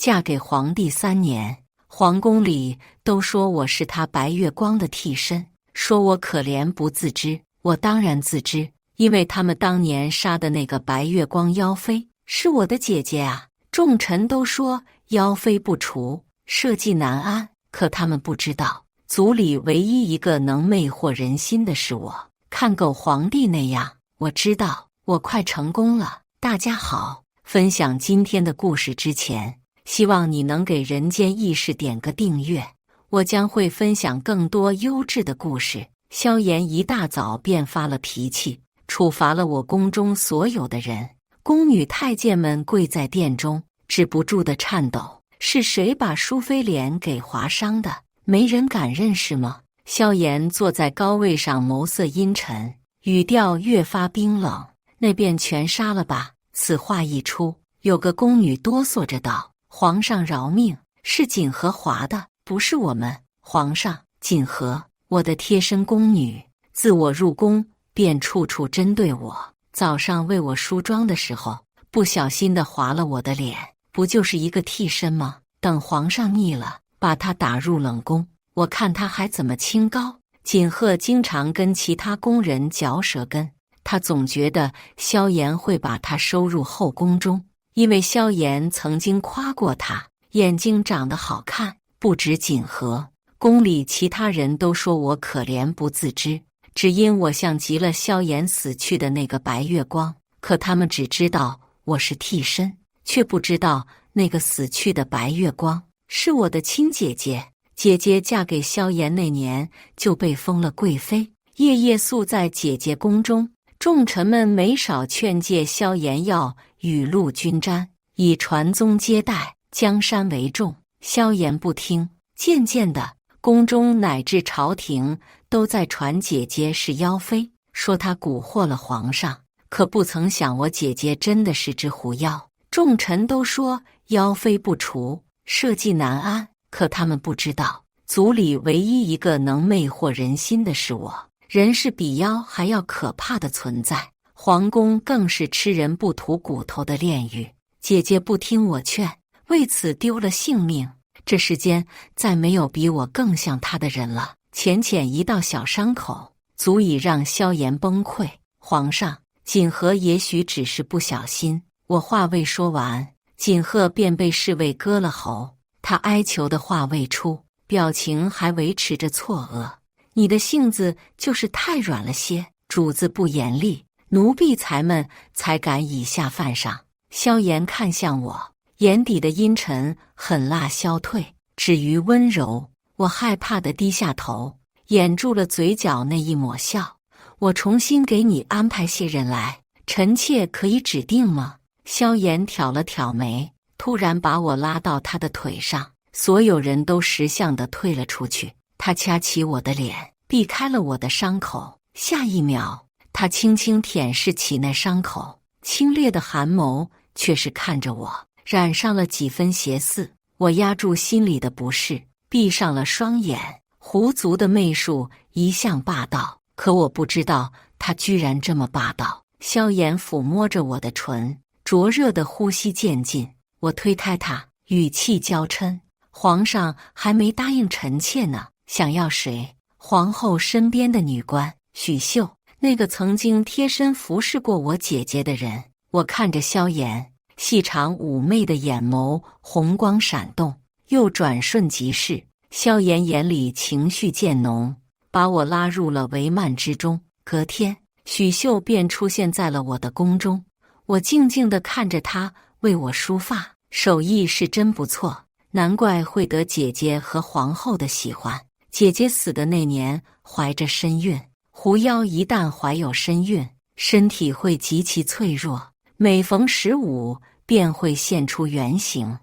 嫁给皇帝3年，皇宫里都说我是他白月光的替身，说我可怜不自知。我当然自知，因为他们当年杀的那个白月光妖妃是我的姐姐啊。众臣都说妖妃不除，社稷难安，可他们不知道，族里唯一一个能魅惑人心的是我。看狗皇帝那样，我知道我快成功了。大家好，分享今天的故事之前，希望你能给人间意识点个订阅，我将会分享更多优质的故事。萧炎一大早便发了脾气，处罚了我宫中所有的人。宫女太监们跪在殿中，止不住的颤抖。是谁把淑妃脸给划伤的？没人敢认识吗？萧炎坐在高位上，眸色阴沉，语调越发冰冷。那便全杀了吧。此话一出，有个宫女哆嗦着道：皇上饶命，是锦和划的，不是我们。皇上，锦和，我的贴身宫女，自我入宫便处处针对我。早上为我梳妆的时候，不小心地划了我的脸，不就是一个替身吗？等皇上腻了，把他打入冷宫，我看他还怎么清高。锦和经常跟其他宫人嚼舌根，他总觉得萧炎会把他收入后宫中，因为萧炎曾经夸过他眼睛长得好看。不止锦和，宫里其他人都说我可怜不自知，只因我像极了萧炎死去的那个白月光。可他们只知道我是替身，却不知道那个死去的白月光是我的亲姐姐。姐姐嫁给萧炎那年就被封了贵妃，夜夜宿在姐姐宫中。众臣们没少劝诫萧炎要雨露均沾，以传宗接代，江山为重。萧炎不听，渐渐的，宫中乃至朝廷都在传姐姐是妖妃，说她蛊惑了皇上。可不曾想我姐姐真的是只狐妖。众臣都说妖妃不除，社稷难安，可他们不知道，族里唯一一个能魅惑人心的是我。人是比妖还要可怕的存在，皇宫更是吃人不吐骨头的炼狱。姐姐不听我劝，为此丢了性命。这世间再没有比我更像她的人了。浅浅一道小伤口，足以让萧炎崩溃。皇上，锦和也许只是不小心。我话未说完，锦和便被侍卫割了喉。他哀求的话未出，表情还维持着错愕。你的性子就是太软了些，主子不严厉，奴婢才们才敢以下犯上。萧炎看向我，眼底的阴沉狠辣消退，止于温柔。我害怕地低下头，掩住了嘴角那一抹笑。我重新给你安排些人来，臣妾可以指定吗？萧炎挑了挑眉，突然把我拉到他的腿上，所有人都识相地退了出去。他掐起我的脸，避开了我的伤口。下一秒，他轻轻舔舐起那伤口，清冽的寒眸却是看着我，染上了几分邪肆。我压住心里的不适，闭上了双眼。狐族的媚术一向霸道，可我不知道他居然这么霸道。萧炎抚摸着我的唇，灼热的呼吸渐近。我推开他，语气娇嗔：皇上还没答应臣妾呢，想要谁？皇后身边的女官许秀，那个曾经贴身服侍过我姐姐的人。我看着萧炎，细长妩媚的眼眸红光闪动，又转瞬即逝。萧炎眼里情绪渐浓，把我拉入了帷幔之中。隔天，许秀便出现在了我的宫中。我静静地看着她为我梳发，手艺是真不错，难怪会得姐姐和皇后的喜欢。姐姐死的那年怀着身孕，狐妖一旦怀有身孕，身体会极其脆弱，每逢15便会现出原形。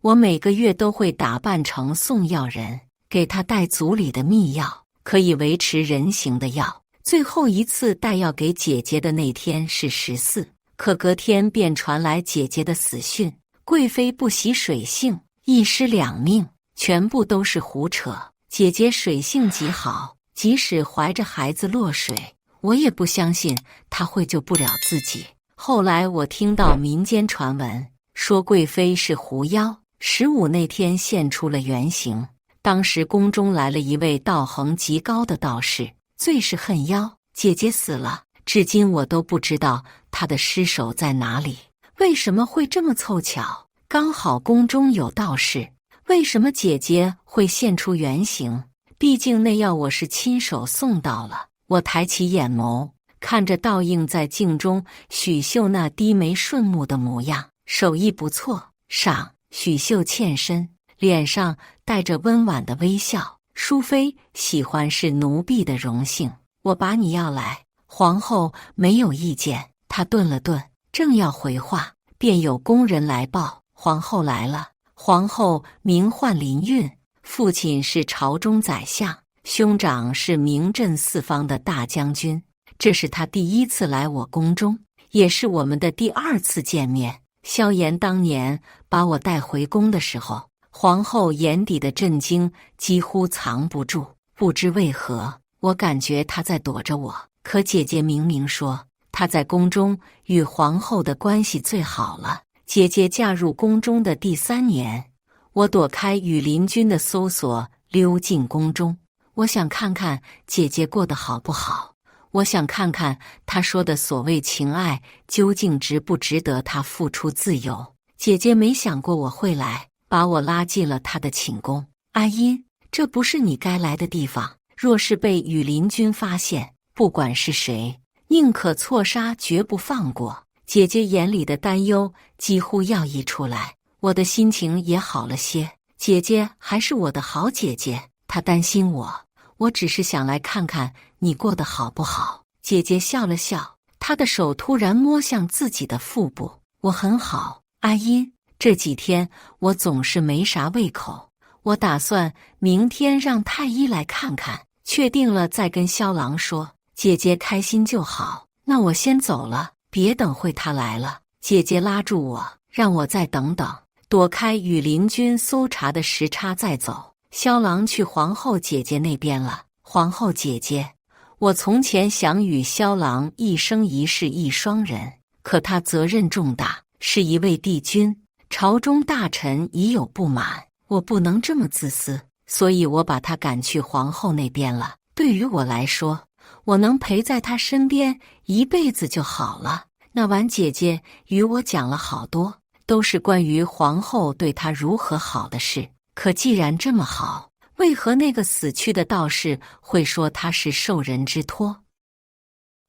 我每个月都会打扮成送药人，给她带族里的秘药，可以维持人形的药。最后一次带药给姐姐的那天是14，可隔天便传来姐姐的死讯。贵妃不习水性，一尸两命，全部都是胡扯。姐姐水性极好，即使怀着孩子落水，我也不相信她会救不了自己。后来我听到民间传闻，说贵妃是狐妖， 15那天现出了原形。当时宫中来了一位道行极高的道士，最是恨妖。姐姐死了，至今我都不知道她的尸首在哪里。为什么会这么凑巧？刚好宫中有道士，为什么姐姐会现出原形？毕竟那药我是亲手送到了。我抬起眼眸，看着倒映在镜中许秀那低眉顺目的模样，手艺不错。赏。许秀欠身，脸上带着温婉的微笑。淑妃喜欢是奴婢的荣幸。我把你要来。皇后没有意见。她顿了顿，正要回话，便有宫人来报，皇后来了。皇后名唤林韵，父亲是朝中宰相，兄长是名震四方的大将军。这是他第一次来我宫中，也是我们的第2次见面。萧炎当年把我带回宫的时候，皇后眼底的震惊几乎藏不住。不知为何，我感觉她在躲着我。可姐姐明明说她在宫中与皇后的关系最好了。姐姐嫁入宫中的第3年，我躲开羽林军的搜索，溜进宫中。我想看看姐姐过得好不好。我想看看她说的所谓情爱究竟值不值得她付出自由。姐姐没想过我会来，把我拉进了她的寝宫。阿音，这不是你该来的地方。若是被羽林军发现，不管是谁，宁可错杀，绝不放过。姐姐眼里的担忧几乎要溢出来，我的心情也好了些。姐姐还是我的好姐姐，她担心我，我只是想来看看你过得好不好。姐姐笑了笑，她的手突然摸向自己的腹部。我很好，阿音，这几天我总是没啥胃口，我打算明天让太医来看看，确定了再跟萧郎说。姐姐开心就好，那我先走了，别等会他来了。姐姐拉住我，让我再等等，躲开羽林军搜查的时差再走。萧郎去皇后姐姐那边了。皇后姐姐，我从前想与萧郎一生一世一双人，可他责任重大，是一位帝君，朝中大臣已有不满，我不能这么自私，所以我把他赶去皇后那边了。对于我来说，我能陪在他身边一辈子就好了。那晚姐姐与我讲了好多，都是关于皇后对她如何好的事。可既然这么好，为何那个死去的道士会说他是受人之托，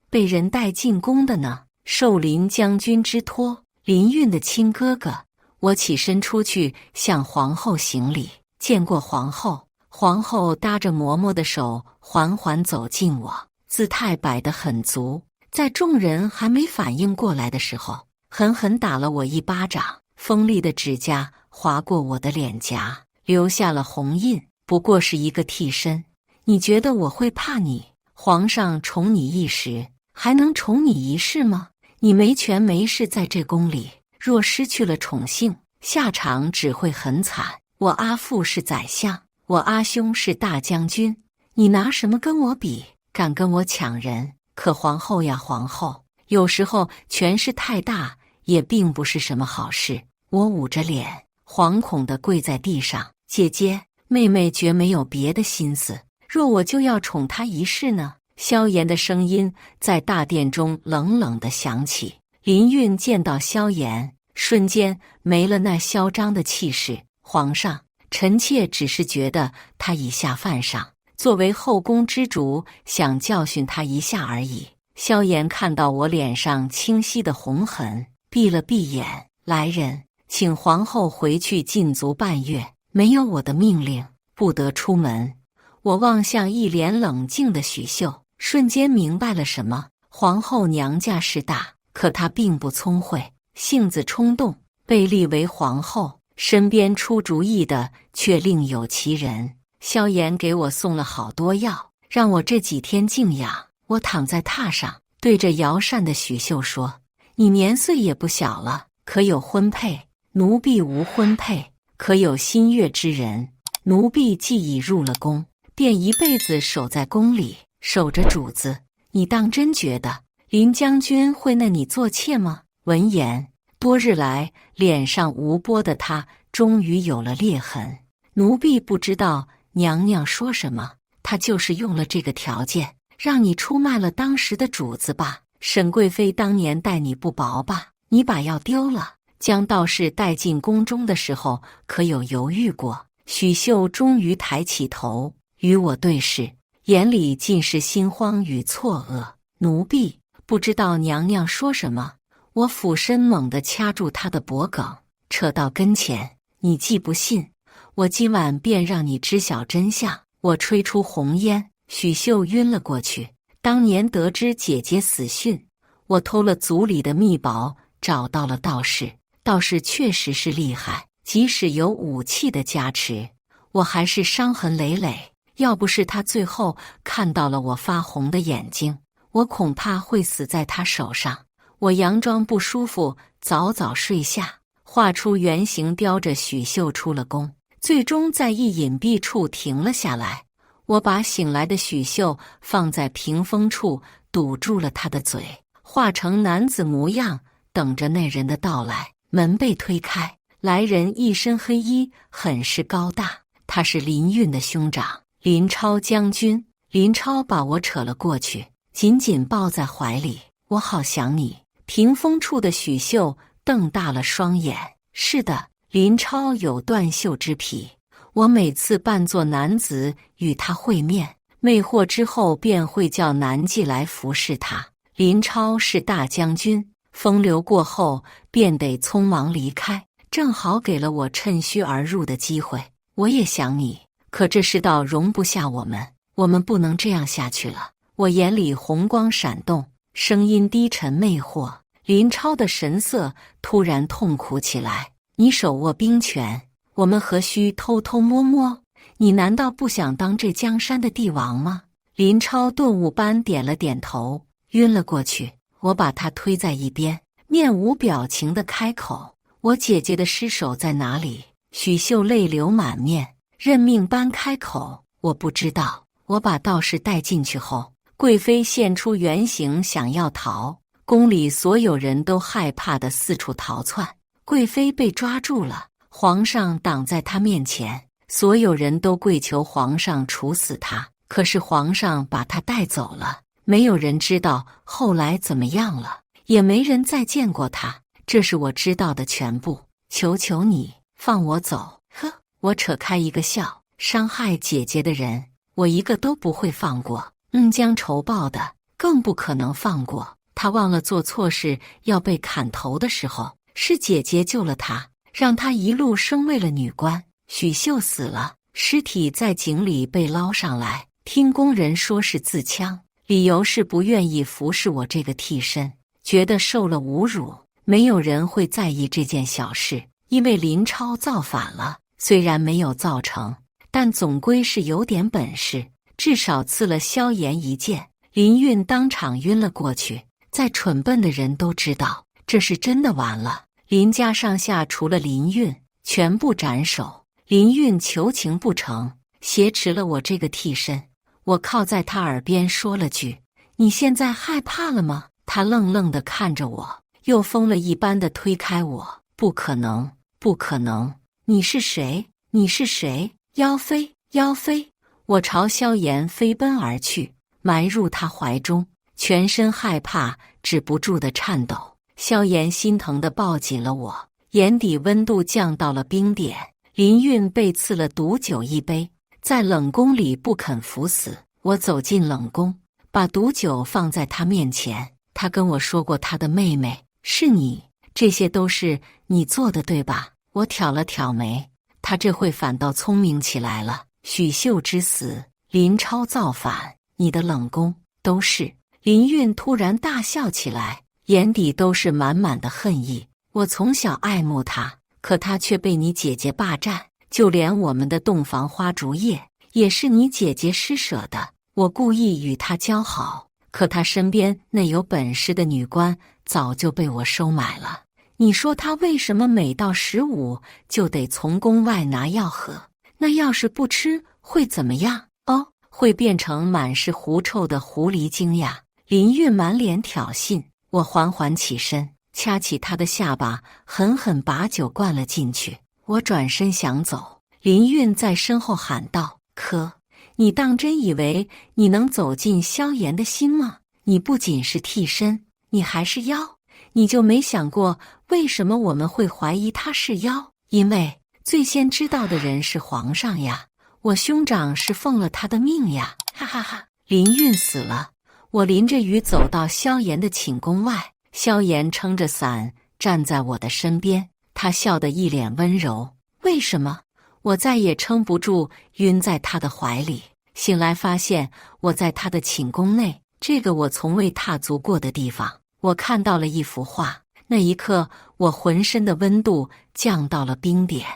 被人带进宫的呢？受林将军之托，林韵的亲哥哥。我起身出去向皇后行礼，见过皇后。皇后搭着嬷嬷的手缓缓走近我，姿态摆得很足，在众人还没反应过来的时候，狠狠打了我一巴掌，锋利的指甲划过我的脸颊，留下了红印。不过是一个替身，你觉得我会怕你？皇上宠你一时，还能宠你一世吗？你没权没势在这宫里，若失去了宠幸，下场只会很惨。我阿父是宰相，我阿兄是大将军，你拿什么跟我比？敢跟我抢人？可皇后呀皇后，有时候权势太大也并不是什么好事。我捂着脸，惶恐地跪在地上。姐姐，妹妹绝没有别的心思，若我就要宠她一世呢？萧炎的声音在大殿中冷冷地响起。林韵见到萧炎，瞬间没了那嚣张的气势。皇上，臣妾只是觉得他以下犯上，作为后宫之主，想教训他一下而已。萧炎看到我脸上清晰的红痕，闭了闭眼。来人，请皇后回去禁足半月，没有我的命令，不得出门。我望向一脸冷静的许秀，瞬间明白了什么。皇后娘家势大，可她并不聪慧，性子冲动，被立为皇后，身边出主意的却另有其人。萧炎给我送了好多药，让我这几天静养。我躺在榻上，对着摇扇的许秀说：“你年岁也不小了，可有婚配？奴婢无婚配，可有心悦之人？奴婢既已入了宫，便一辈子守在宫里，守着主子。你当真觉得林将军会纳你做妾吗？”闻言，多日来脸上无波的他终于有了裂痕。奴婢不知道娘娘说什么，她就是用了这个条件，让你出卖了当时的主子吧。沈贵妃当年待你不薄吧？你把药丢了，将道士带进宫中的时候，可有犹豫过？许秀终于抬起头，与我对视，眼里尽是心慌与错愕。奴婢不知道娘娘说什么。我俯身猛地掐住她的脖颈，扯到跟前。你既不信，我今晚便让你知晓真相。我吹出红烟，许秀晕了过去。当年得知姐姐死讯，我偷了族里的秘宝，找到了道士。道士确实是厉害，即使有武器的加持，我还是伤痕累累。要不是他最后看到了我发红的眼睛，我恐怕会死在他手上。我佯装不舒服，早早睡下，画出圆形，叼着许秀出了宫，最终在一隐蔽处停了下来。我把醒来的许秀放在屏风处，堵住了他的嘴，化成男子模样，等着那人的到来。门被推开，来人一身黑衣，很是高大，他是林运的兄长林超将军。林超把我扯了过去，紧紧抱在怀里。我好想你。屏风处的许秀瞪大了双眼。是的，林超有断袖之癖，我每次扮作男子与他会面，魅惑之后便会叫男妓来服侍他。林超是大将军，风流过后便得匆忙离开，正好给了我趁虚而入的机会。我也想你，可这世道容不下我们不能这样下去了。我眼里红光闪动，声音低沉魅惑。林超的神色突然痛苦起来。你手握兵权，我们何须偷偷摸摸？你难道不想当这江山的帝王吗？林超顿悟般点了点头，晕了过去。我把他推在一边，面无表情地开口：我姐姐的尸首在哪里？许秀泪流满面，认命般开口：我不知道。我把道士带进去后，贵妃现出原形，想要逃。宫里所有人都害怕地四处逃窜，贵妃被抓住了，皇上挡在她面前，所有人都跪求皇上处死她。可是皇上把她带走了，没有人知道后来怎么样了，也没人再见过她。这是我知道的全部，求求你放我走。呵，我扯开一个笑，伤害姐姐的人，我一个都不会放过，将仇报的更不可能放过。他忘了做错事要被砍头的时候，是姐姐救了他，让他一路升为了女官。许秀死了，尸体在井里被捞上来，听工人说是自枪，理由是不愿意服侍我这个替身，觉得受了侮辱。没有人会在意这件小事，因为林超造反了，虽然没有造成，但总归是有点本事，至少刺了萧炎一剑。林运当场晕了过去。再蠢笨的人都知道，这是真的完了。林家上下除了林运，全部斩首。林运求情不成，挟持了我这个替身。我靠在他耳边说了句：你现在害怕了吗？他愣愣地看着我，又疯了一般地推开我。不可能，不可能！你是谁？你是谁？妖妃，妖妃！我朝萧炎飞奔而去，埋入他怀中。全身害怕，止不住的颤抖。萧炎心疼地抱紧了我，眼底温度降到了冰点。林运被赐了毒酒一杯，在冷宫里不肯服死。我走进冷宫，把毒酒放在他面前。他跟我说过他的妹妹是你，这些都是你做的对吧？我挑了挑眉，他这会反倒聪明起来了。许秀之死，林超造反，你的冷宫都是。林运突然大笑起来，眼底都是满满的恨意。我从小爱慕他，可他却被你姐姐霸占，就连我们的洞房花烛夜也是你姐姐施舍的。我故意与他交好，可他身边那有本事的女官早就被我收买了。你说他为什么每到15就得从宫外拿药喝？那要是不吃会怎么样？哦，会变成满是狐臭的狐狸精呀！林运满脸挑衅，我缓缓起身，掐起他的下巴，狠狠把酒灌了进去。我转身想走，林韵在身后喊道：“可，你当真以为你能走进萧炎的心吗？你不仅是替身，你还是妖。你就没想过为什么我们会怀疑他是妖？因为最先知道的人是皇上呀，我兄长是奉了他的命呀！”哈哈哈！林韵死了，我淋着雨走到萧炎的寝宫外，萧炎撑着伞站在我的身边，他笑得一脸温柔。为什么？我再也撑不住，晕在他的怀里。醒来发现我在他的寝宫内，这个我从未踏足过的地方。我看到了一幅画，那一刻我浑身的温度降到了冰点，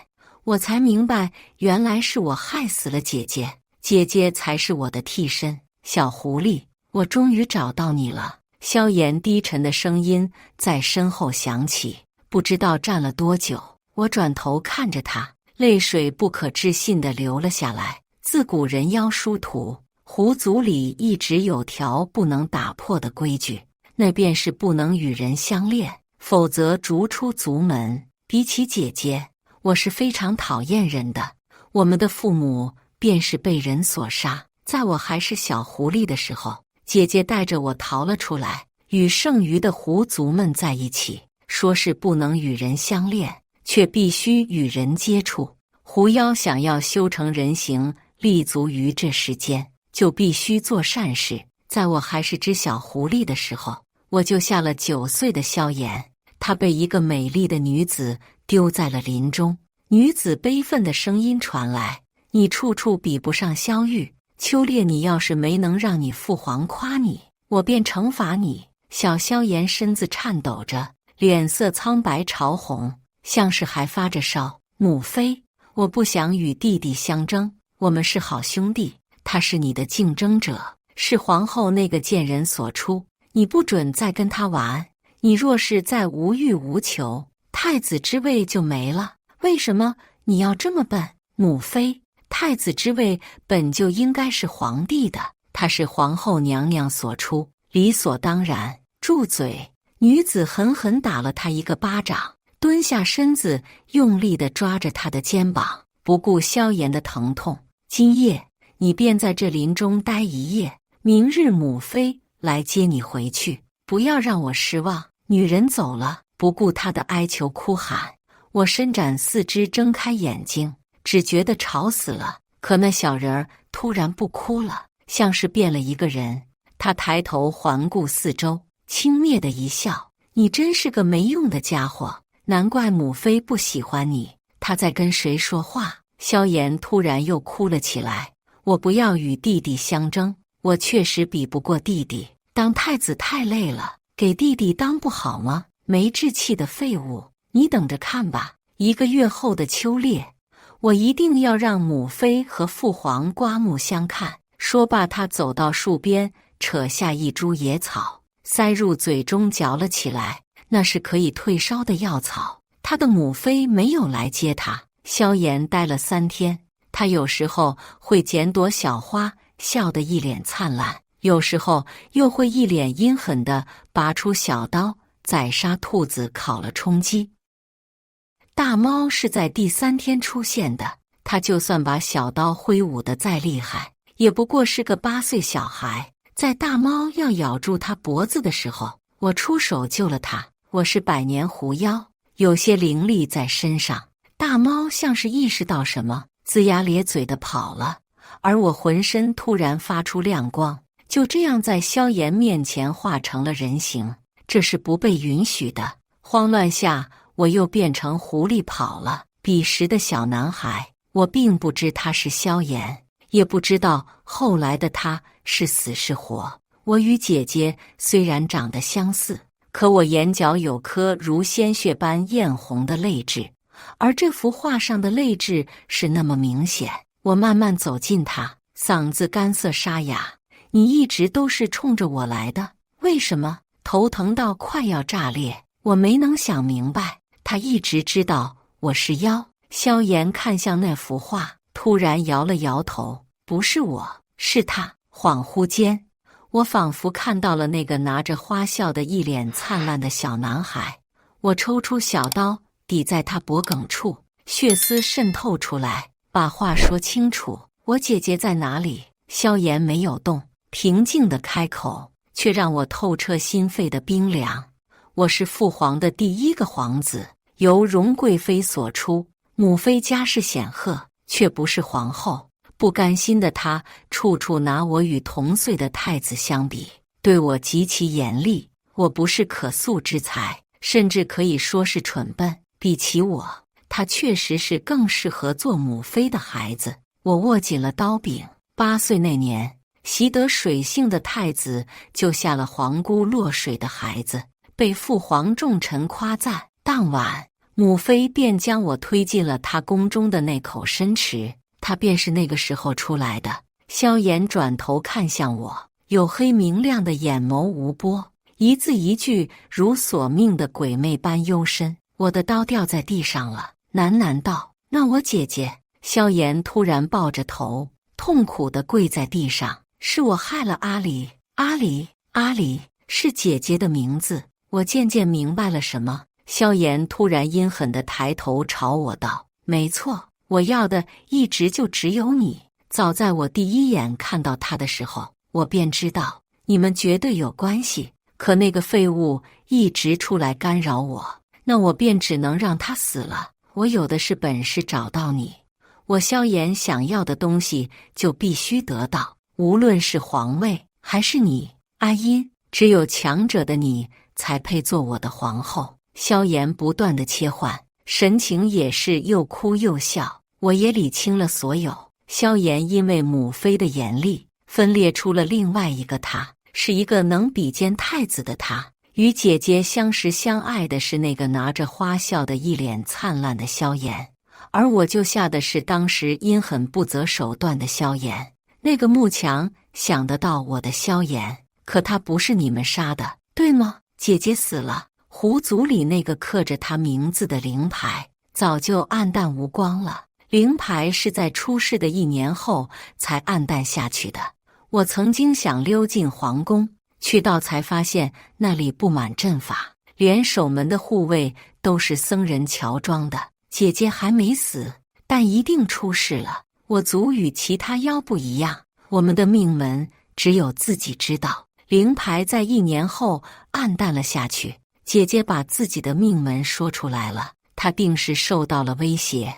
我才明白原来是我害死了姐姐，姐姐才是我的替身。小狐狸，我终于找到你了。萧炎低沉的声音在身后响起，不知道站了多久，我转头看着他，泪水不可置信地流了下来。自古人妖殊途，狐族里一直有条不能打破的规矩，那便是不能与人相恋，否则逐出族门。比起姐姐，我是非常讨厌人的。我们的父母便是被人所杀，在我还是小狐狸的时候，姐姐带着我逃了出来，与剩余的狐族们在一起，说是不能与人相恋，却必须与人接触。狐妖想要修成人形，立足于这世间，就必须做善事。在我还是只小狐狸的时候，我救下了9岁的萧炎，他被一个美丽的女子丢在了林中。女子悲愤的声音传来：“你处处比不上萧玉，秋烈，你要是没能让你父皇夸你，我便惩罚你。”小萧炎身子颤抖着，脸色苍白潮红，像是还发着烧。母妃，我不想与弟弟相争，我们是好兄弟，他是你的竞争者，是皇后那个贱人所出，你不准再跟他玩。你若是再无欲无求，太子之位就没了。为什么你要这么笨？母妃，太子之位本就应该是皇帝的，他是皇后娘娘所出，理所当然。住嘴！女子狠狠打了他一个巴掌，蹲下身子，用力地抓着他的肩膀，不顾萧炎的疼痛。今夜你便在这林中待一夜，明日母妃来接你回去，不要让我失望。女人走了，不顾他的哀求哭喊，我伸展四肢，睁开眼睛，只觉得吵死了。可那小人儿突然不哭了，像是变了一个人。他抬头环顾四周，轻蔑的一笑：“你真是个没用的家伙，难怪母妃不喜欢你。”他在跟谁说话？萧炎突然又哭了起来。我不要与弟弟相争，我确实比不过弟弟。当太子太累了，给弟弟当不好吗？没志气的废物，你等着看吧。1个月后的秋猎，我一定要让母妃和父皇刮目相看。说罢，他走到树边，扯下一株野草，塞入嘴中嚼了起来。那是可以退烧的药草。他的母妃没有来接他。萧炎待了3天，他有时候会捡朵小花，笑得一脸灿烂，有时候又会一脸阴狠地拔出小刀，宰杀兔子，烤了充饥。大猫是在第3天出现的，他就算把小刀挥舞得再厉害，也不过是个8岁小孩。在大猫要咬住他脖子的时候，我出手救了他。我是百年狐妖，有些灵力在身上。大猫像是意识到什么，龇牙咧嘴地跑了，而我浑身突然发出亮光，就这样在萧炎面前化成了人形。这是不被允许的。慌乱下，我又变成狐狸跑了。彼时的小男孩，我并不知他是萧炎，也不知道后来的他是死是活。我与姐姐虽然长得相似，可我眼角有颗如鲜血般艳红的泪痣，而这幅画上的泪痣是那么明显。我慢慢走近他，嗓子干涩沙哑：“你一直都是冲着我来的，为什么？”头疼到快要炸裂，我没能想明白。他一直知道我是妖。萧炎看向那幅画，突然摇了摇头：“不是我，是他。”恍惚间，我仿佛看到了那个拿着花笑的一脸灿烂的小男孩。我抽出小刀抵在他脖颈处，血丝渗透出来，把话说清楚。我姐姐在哪里？萧炎没有动，平静地开口，却让我透彻心肺的冰凉。我是父皇的第一个皇子，由荣贵妃所出，母妃家世显赫，却不是皇后。不甘心的她，处处拿我与同岁的太子相比，对我极其严厉。我不是可塑之才，甚至可以说是蠢笨。比起我，她确实是更适合做母妃的孩子。我握紧了刀柄。8岁那年，习得水性的太子救下了皇姑落水的孩子，被父皇重臣夸赞。当晚，母妃便将我推进了她宫中的那口深池，她便是那个时候出来的。萧炎转头看向我，黝黑明亮的眼眸无波，一字一句如索命的鬼魅般幽深。我的刀掉在地上了，喃喃道：“那我姐姐。”萧炎突然抱着头，痛苦地跪在地上：“是我害了阿离。阿离，阿离是姐姐的名字。”我渐渐明白了什么。萧炎突然阴狠地抬头朝我道：“没错，我要的一直就只有你。早在我第一眼看到他的时候，我便知道你们绝对有关系。可那个废物一直出来干扰我，那我便只能让他死了。我有的是本事找到你。我萧炎想要的东西就必须得到，无论是皇位还是你，阿音，只有强者的你才配做我的皇后。”萧炎不断的切换，神情也是又哭又笑。我也理清了所有。萧炎因为母妃的严厉，分裂出了另外一个他，是一个能比肩太子的他。与姐姐相识相爱的是那个拿着花笑的一脸灿烂的萧炎，而我救下的是当时阴狠不择手段的萧炎。那个慕强想得到我的萧炎，可他不是你们杀的，对吗？姐姐死了，壶族里那个刻着他名字的灵牌早就暗淡无光了。灵牌是在出事的1年后才暗淡下去的。我曾经想溜进皇宫，去到才发现那里布满阵法，连守门的护卫都是僧人乔装的。姐姐还没死，但一定出事了。我族与其他妖不一样，我们的命门只有自己知道。灵牌在1年后暗淡了下去，姐姐把自己的命门说出来了，她定是受到了威胁。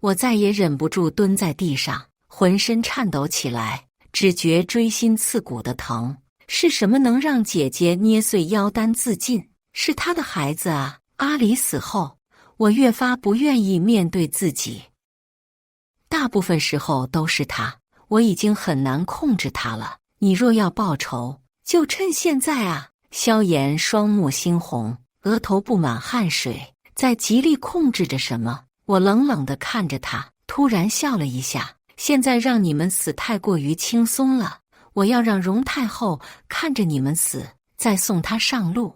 我再也忍不住蹲在地上，浑身颤抖起来，只觉锥心刺骨的疼。是什么能让姐姐捏碎腰丹自尽？是她的孩子啊！阿离死后，我越发不愿意面对自己。大部分时候都是他，我已经很难控制他了。你若要报仇，就趁现在啊！萧炎双目猩红，额头布满汗水，在极力控制着什么。我冷冷地看着他，突然笑了一下。现在让你们死太过于轻松了，我要让容太后看着你们死，再送她上路。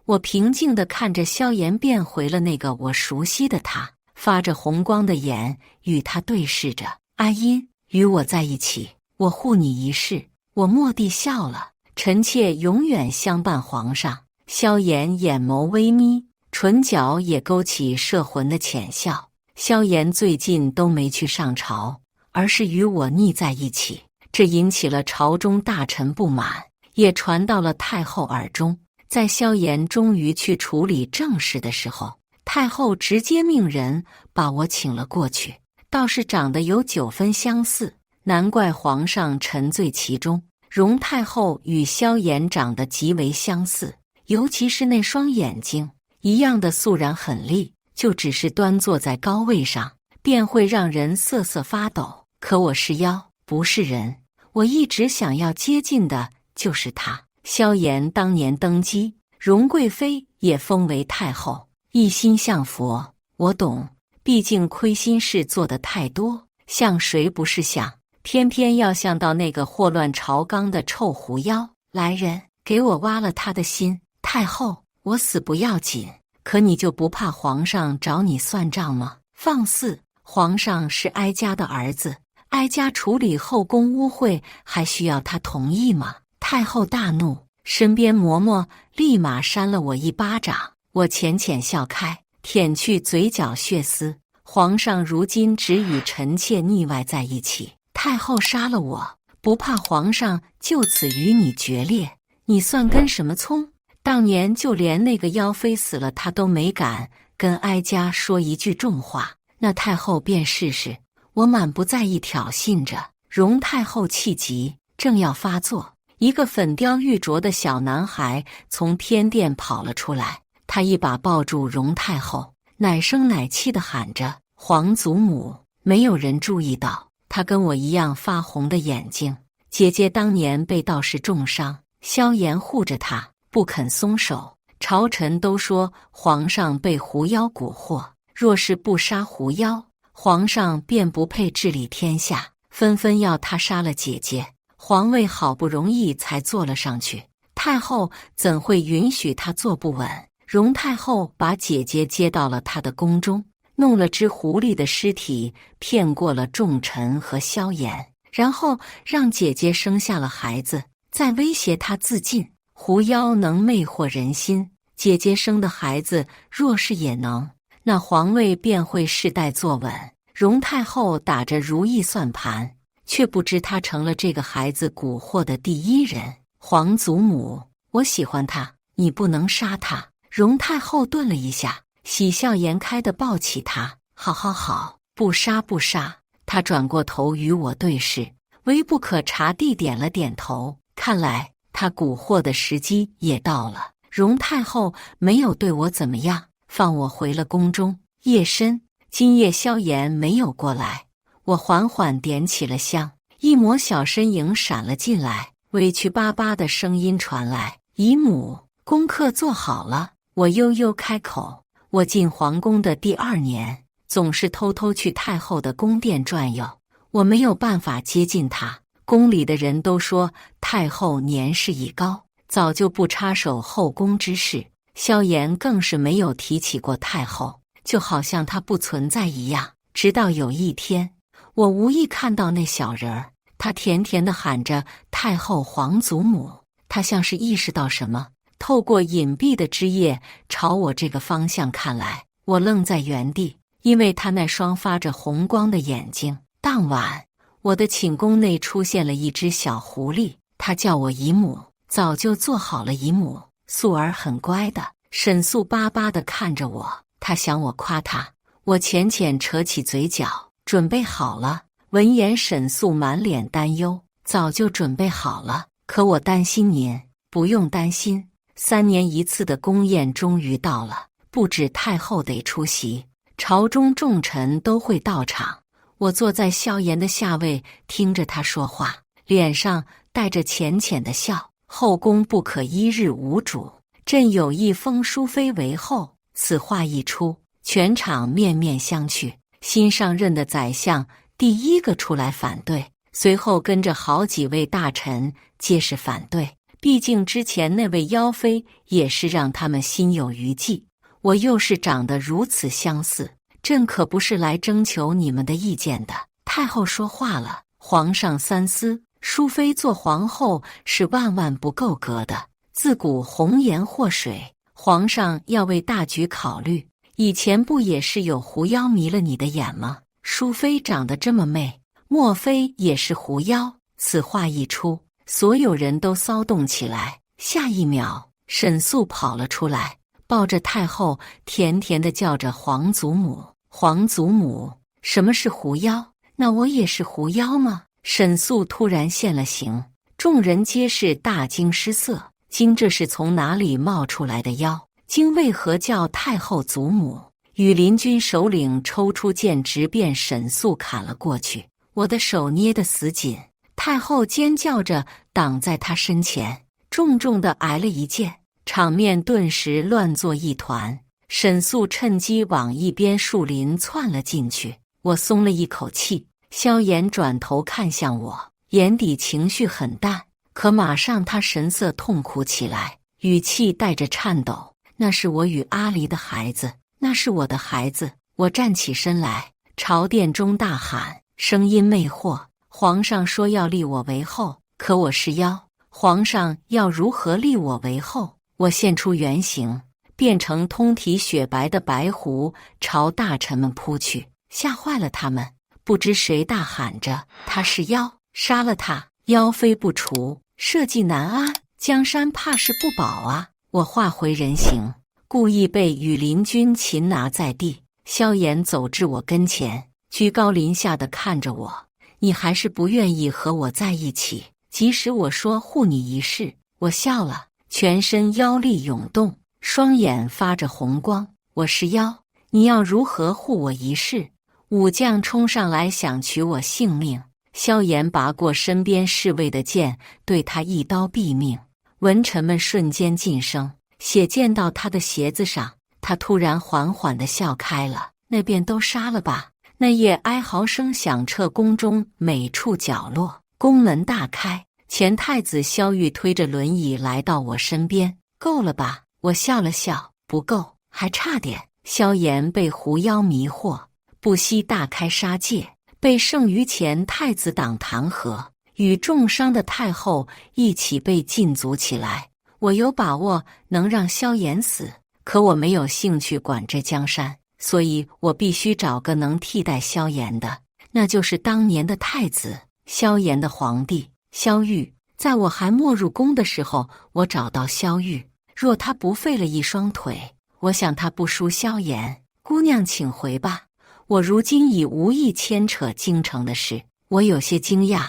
我平静地看着萧炎变回了那个我熟悉的他，发着红光的眼与他对视着。阿音，与我在一起，我护你一世。我蓦地笑了，臣妾永远相伴皇上。萧炎眼眸微眯，唇角也勾起摄魂的浅笑。萧炎最近都没去上朝，而是与我腻在一起，这引起了朝中大臣不满，也传到了太后耳中。在萧炎终于去处理政事的时候，太后直接命人把我请了过去。倒是长得有9分相似，难怪皇上沉醉其中。容太后与萧炎长得极为相似，尤其是那双眼睛，一样的肃然狠厉，就只是端坐在高位上，便会让人瑟瑟发抖。可我是妖，不是人，我一直想要接近的就是他。萧炎当年登基，容贵妃也封为太后，一心向佛。我懂，毕竟亏心事做得太多，向谁不是向，偏偏要向到那个祸乱朝纲的臭狐妖。来人，给我挖了他的心。太后，我死不要紧，可你就不怕皇上找你算账吗？放肆！皇上是哀家的儿子，哀家处理后宫污秽还需要他同意吗？太后大怒，身边嬷嬷立马扇了我一巴掌。我浅浅笑开，舔去嘴角血丝，皇上如今只与臣妾腻歪在一起，太后杀了我，不怕皇上就此与你决裂？你算跟什么葱？当年就连那个妖妃死了，他都没敢跟哀家说一句重话，那太后便试试。我满不在意挑衅着。容太后气急，正要发作，一个粉雕玉琢的小男孩从天殿跑了出来，他一把抱住容太后，奶声奶气地喊着：“皇祖母！”没有人注意到他跟我一样发红的眼睛。姐姐当年被道士重伤，萧炎护着她，不肯松手。朝臣都说皇上被狐妖蛊惑，若是不杀狐妖，皇上便不配治理天下，纷纷要他杀了姐姐。皇位好不容易才坐了上去，太后怎会允许他坐不稳？容太后把姐姐接到了她的宫中，弄了只狐狸的尸体，骗过了众臣和萧炎，然后让姐姐生下了孩子，再威胁她自尽。狐妖能魅惑人心，姐姐生的孩子若是也能，那皇位便会世代坐稳。容太后打着如意算盘，却不知她成了这个孩子蛊惑的第一人。皇祖母，我喜欢他，你不能杀他。容太后顿了一下，喜笑颜开地抱起他：“好好好，不杀不杀。”他转过头与我对视，微不可察地点了点头。看来他蛊惑的时机也到了。容太后没有对我怎么样，放我回了宫中。夜深，今夜萧炎没有过来，我缓缓点起了香，一抹小身影闪了进来，委屈巴巴的声音传来：“姨母，功课做好了。”我悠悠开口。我进皇宫的第2年，总是偷偷去太后的宫殿转悠，我没有办法接近她。宫里的人都说太后年事已高，早就不插手后宫之事。萧炎更是没有提起过太后，就好像她不存在一样。直到有一天，我无意看到那小人儿，他甜甜地喊着太后皇祖母，他像是意识到什么，透过隐蔽的枝叶朝我这个方向看来。我愣在原地，因为他那双发着红光的眼睛。当晚，我的寝宫内出现了一只小狐狸，它叫我姨母，早就做好了姨母。素儿很乖的，沈素巴巴地看着我，她想我夸她。我浅浅扯起嘴角，准备好了。闻言，沈素满脸担忧，早就准备好了，可我担心您。不用担心，3年1次的宫宴终于到了，不止太后得出席，朝中重臣都会到场。我坐在萧炎的下位，听着他说话，脸上带着浅浅的笑。后宫不可一日无主，朕有意封淑妃为后。此话一出，全场面面相觑。新上任的宰相第一个出来反对，随后跟着好几位大臣皆是反对。毕竟之前那位妖妃也是让他们心有余悸，我又是长得如此相似，朕可不是来征求你们的意见的。太后说话了：“皇上三思，淑妃做皇后是万万不够格的。自古红颜祸水，皇上要为大局考虑。以前不也是有狐妖迷了你的眼吗？淑妃长得这么媚，莫非也是狐妖？”此话一出，所有人都骚动起来。下一秒，沈素跑了出来，抱着太后，甜甜地叫着皇祖母。皇祖母，什么是狐妖？那我也是狐妖吗？沈素突然现了形，众人皆是大惊失色。今这是从哪里冒出来的妖？今为何叫太后祖母？羽林军首领抽出剑，直便沈素砍了过去。我的手捏得死紧，太后尖叫着挡在他身前，重重地挨了一剑，场面顿时乱作一团。沈素趁机往一边树林窜了进去，我松了一口气。萧炎转头看向我，眼底情绪很淡，可马上他神色痛苦起来，语气带着颤抖：“那是我与阿离的孩子，那是我的孩子。”我站起身来，朝殿中大喊，声音魅惑：“皇上说要立我为后，可我是妖，皇上要如何立我为后？”我现出原形，变成通体雪白的白狐，朝大臣们扑去。吓坏了他们。不知谁大喊着：“他是妖，杀了他，妖非不除，社稷难安，江山怕是不保啊！”我化回人形，故意被羽林军擒拿在地。萧炎走至我跟前，居高临下的看着我：“你还是不愿意和我在一起？即使我说护你一世。”我笑了，全身妖力涌动，双眼发着红光。我是妖，你要如何护我一世？武将冲上来想取我性命，萧炎拔过身边侍卫的剑，对他一刀毙命。文臣们瞬间噤声，血溅到他的鞋子上。他突然缓缓地笑开了。那便都杀了吧。那夜哀嚎声响彻宫中每处角落，宫门大开，前太子萧玉推着轮椅来到我身边。够了吧？我笑了笑，不够，还差点。萧炎被狐妖迷惑，不惜大开杀戒，被剩余前太子党弹劾，与重伤的太后一起被禁足起来。我有把握能让萧炎死，可我没有兴趣管这江山，所以我必须找个能替代萧炎的，那就是当年的太子，萧炎的皇帝萧玉。在我还没入宫的时候，我找到萧玉，若他不废了一双腿，我想他不输萧炎。姑娘请回吧，我如今已无意牵扯京城的事。我有些惊讶，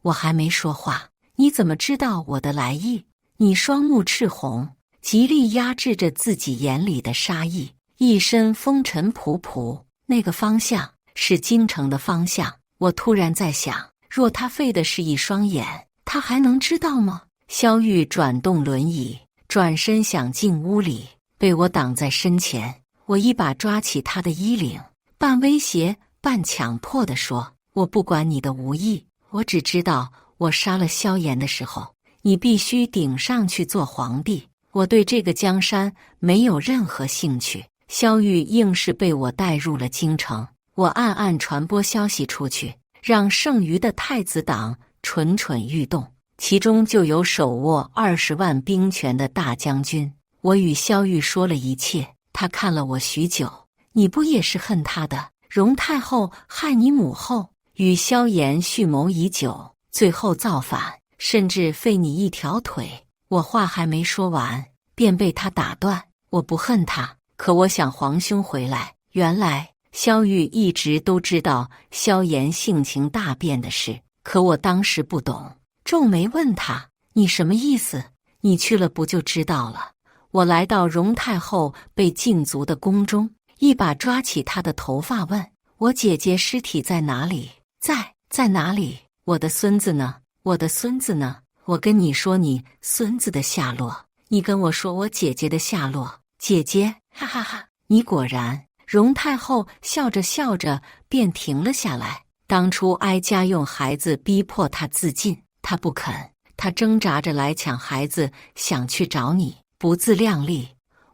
我还没说话，你怎么知道我的来意？你双目赤红，极力压制着自己眼里的杀意，一身风尘仆仆。那个方向是京城的方向。我突然在想，若他废的是一双眼，他还能知道吗？萧玉转动轮椅，转身想进屋里，被我挡在身前。我一把抓起他的衣领，半威胁半强迫地说：“我不管你的无意，我只知道我杀了萧炎的时候，你必须顶上去做皇帝。我对这个江山没有任何兴趣。”萧玉硬是被我带入了京城，我暗暗传播消息出去，让剩余的太子党蠢蠢欲动，其中就有手握20万兵权的大将军。我与萧玉说了一切，他看了我许久。你不也是恨他的？容太后害你母后，与萧炎蓄谋已久，最后造反，甚至废你一条腿。我话还没说完，便被他打断。我不恨他，可我想皇兄回来。原来萧玉一直都知道萧炎性情大变的事，可我当时不懂，皱眉问他：“你什么意思？你去了不就知道了？”我来到容太后被禁足的宫中，一把抓起她的头发问：“我姐姐尸体在哪里？在哪里？我的孙子呢？我的孙子呢？我跟你说你孙子的下落，你跟我说我姐姐的下落。姐姐，哈哈哈！你果然……”容太后笑着笑着便停了下来。当初哀家用孩子逼迫她自尽，她不肯，她挣扎着来抢孩子，想去找你，不自量力。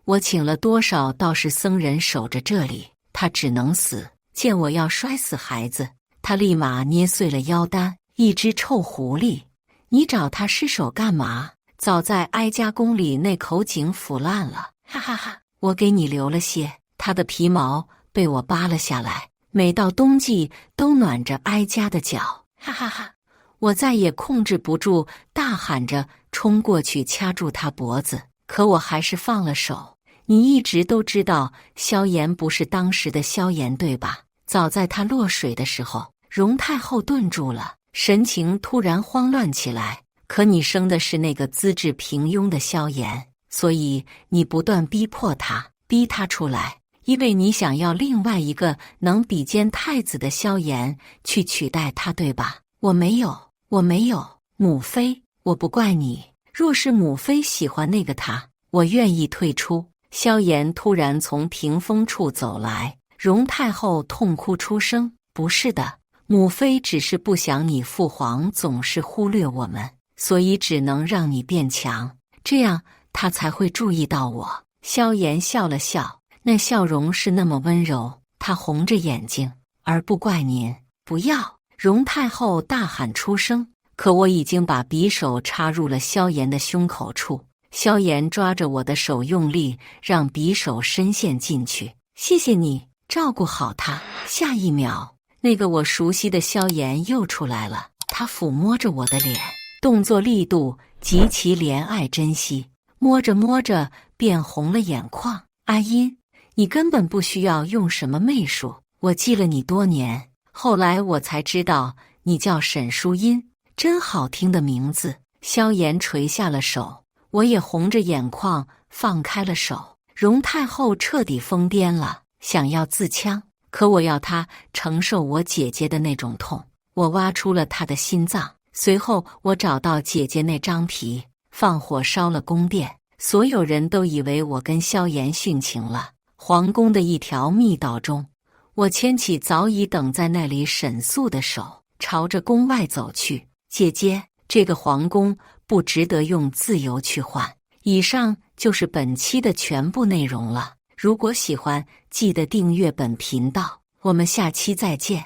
我请了多少道士僧人守着这里，她只能死。见我要摔死孩子，她立马捏碎了妖丹，一只臭狐狸！你找他失手干嘛？早在哀家宫里那口井腐烂了，哈哈哈！我给你留了些。他的皮毛被我扒了下来，每到冬季都暖着哀家的脚，哈哈哈！我再也控制不住，大喊着冲过去掐住他脖子，可我还是放了手。你一直都知道萧炎不是当时的萧炎，对吧？早在他落水的时候，容太后顿住了，神情突然慌乱起来。可你生的是那个资质平庸的萧炎，所以你不断逼迫他，逼他出来。因为你想要另外一个能比肩太子的萧炎去取代他，对吧？我没有，母妃，我不怪你。若是母妃喜欢那个他，我愿意退出。萧炎突然从屏风处走来，容太后痛哭出声：“不是的，母妃只是不想你父皇总是忽略我们，所以只能让你变强，这样他才会注意到我。”萧炎笑了笑。那笑容是那么温柔，他红着眼睛，而不怪您。不要！容太后大喊出声，可我已经把匕首插入了萧炎的胸口处。萧炎抓着我的手用力，让匕首深陷进去。谢谢你，照顾好他。下一秒，那个我熟悉的萧炎又出来了，他抚摸着我的脸，动作力度极其怜爱珍惜，摸着摸着便红了眼眶。阿音，你根本不需要用什么媚术，我记了你多年，后来我才知道你叫沈淑音，真好听的名字。萧炎垂下了手，我也红着眼眶放开了手。容太后彻底疯癫了，想要自戕，可我要她承受我姐姐的那种痛。我挖出了她的心脏，随后我找到姐姐那张皮，放火烧了宫殿。所有人都以为我跟萧炎殉情了。皇宫的一条密道中，我牵起早已等在那里沈肃的手，朝着宫外走去。姐姐，这个皇宫不值得用自由去换。以上就是本期的全部内容了。如果喜欢，记得订阅本频道，我们下期再见。